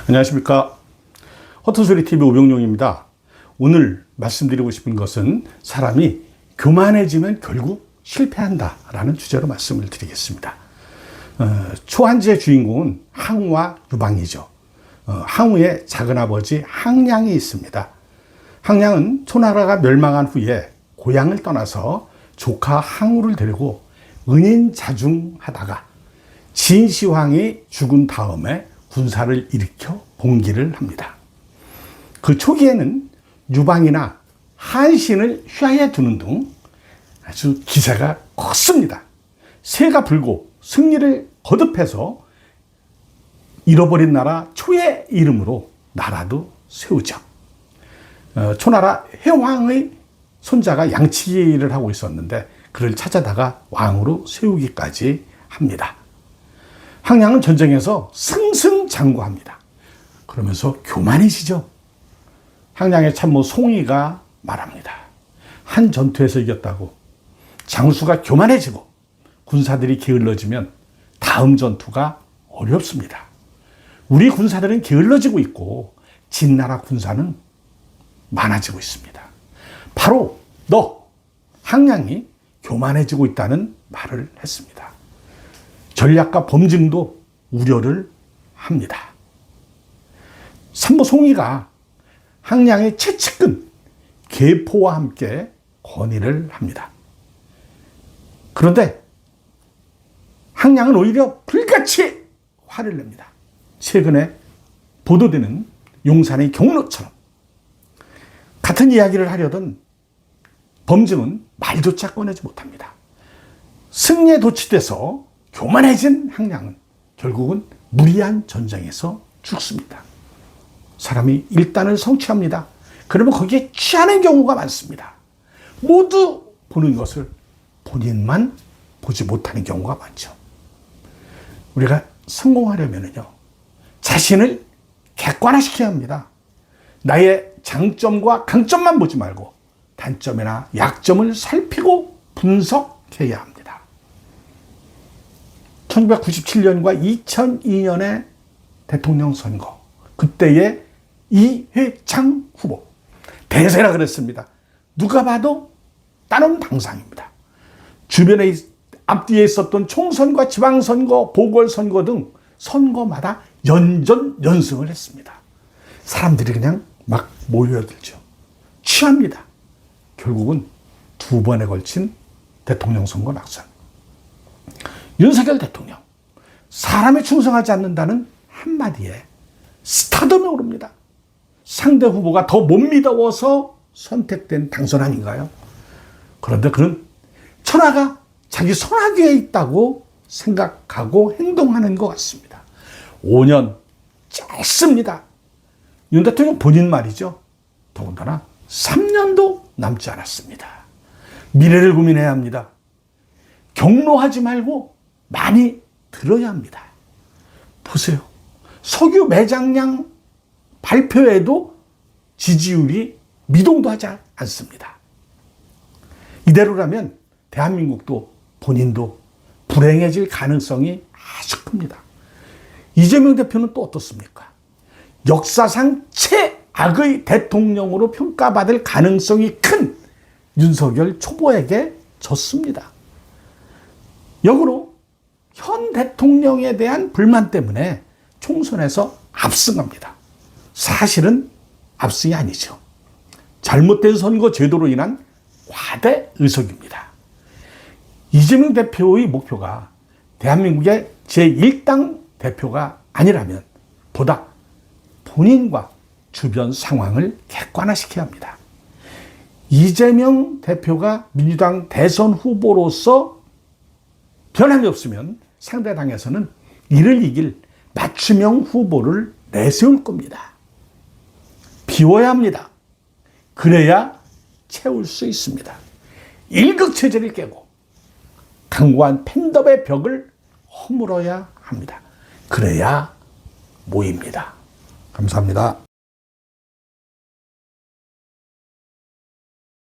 안녕하십니까. 허튼소리TV 오병용입니다. 오늘 말씀드리고 싶은 것은 사람이 교만해지면 결국 실패한다 라는 주제로 말씀을 드리겠습니다. 초한지의 주인공은 항우와 유방이죠. 항우의 작은아버지 항량이 있습니다. 항량은 초나라가 멸망한 후에 고향을 떠나서 조카 항우를 데리고 은인자중하다가 진시황이 죽은 다음에 군사를 일으켜 봉기를 합니다. 그 초기에는 유방이나 한신을 휘하에 두는 등 아주 기세가 컸습니다. 새가 불고 승리를 거듭해서 잃어버린 나라 초의 이름으로 나라도 세우죠. 초나라 해왕의 손자가 양치기를 하고 있었는데 그를 찾아다가 왕으로 세우기까지 합니다. 항량은 전쟁에서 승승장구합니다. 그러면서 교만해지죠. 항량의 참모 송이가 말합니다. 한 전투에서 이겼다고 장수가 교만해지고 군사들이 게을러지면 다음 전투가 어렵습니다. 우리 군사들은 게을러지고 있고 진나라 군사는 많아지고 있습니다. 바로 너 항량이 교만해지고 있다는 말을 했습니다. 전략과 범증도 우려를 합니다. 산모 송이가 항량의 최측근 계포와 함께 건의를 합니다. 그런데 항량은 오히려 불같이 화를 냅니다. 최근에 보도되는 용산의 경로처럼 같은 이야기를 하려던 범증은 말조차 꺼내지 못합니다. 승리에 도취돼서 교만해진 항량은 결국은 무리한 전쟁에서 죽습니다. 사람이 일단을 성취합니다. 그러면 거기에 취하는 경우가 많습니다. 모두 보는 것을 본인만 보지 못하는 경우가 많죠. 우리가 성공하려면요, 자신을 객관화시켜야 합니다. 나의 장점과 강점만 보지 말고 단점이나 약점을 살피고 분석해야 합니다. 1997년과 2002년의 대통령 선거, 그때의 이회창 후보, 대세라 그랬습니다. 누가 봐도 따놓은 당상입니다. 주변에 앞뒤에 있었던 총선과 지방선거, 보궐선거 등 선거마다 연전연승을 했습니다. 사람들이 그냥 막 모여들죠. 취합니다. 결국은 두 번에 걸친 대통령 선거 낙선. 윤석열 대통령, 사람에 충성하지 않는다는 한마디에 스타덤에 오릅니다. 상대 후보가 더 못 믿어서 선택된 당선 아닌가요? 그런데 그는 천하가 자기 손아귀에 있다고 생각하고 행동하는 것 같습니다. 5년 짧습니다. 윤 대통령 본인 말이죠. 더군다나 3년도 남지 않았습니다. 미래를 고민해야 합니다. 경로하지 말고 많이 들어야 합니다. 보세요. 석유 매장량 발표에도 지지율이 미동도 하지 않습니다. 이대로라면 대한민국도 본인도 불행해질 가능성이 아주 큽니다. 이재명 대표는 또 어떻습니까? 역사상 최악의 대통령으로 평가받을 가능성이 큰 윤석열 초보에게 졌습니다. 역으로 현 대통령에 대한 불만 때문에 총선에서 압승합니다. 사실은 압승이 아니죠. 잘못된 선거 제도로 인한 과대 의석입니다. 이재명 대표의 목표가 대한민국의 제1당 대표가 아니라면 보다 본인과 주변 상황을 객관화시켜야 합니다. 이재명 대표가 민주당 대선 후보로서 변함이 없으면 상대 당에서는 이를 이길 맞춤형 후보를 내세울 겁니다. 비워야 합니다. 그래야 채울 수 있습니다. 일극체제를 깨고 강고한 팬덤의 벽을 허물어야 합니다. 그래야 모입니다. 감사합니다.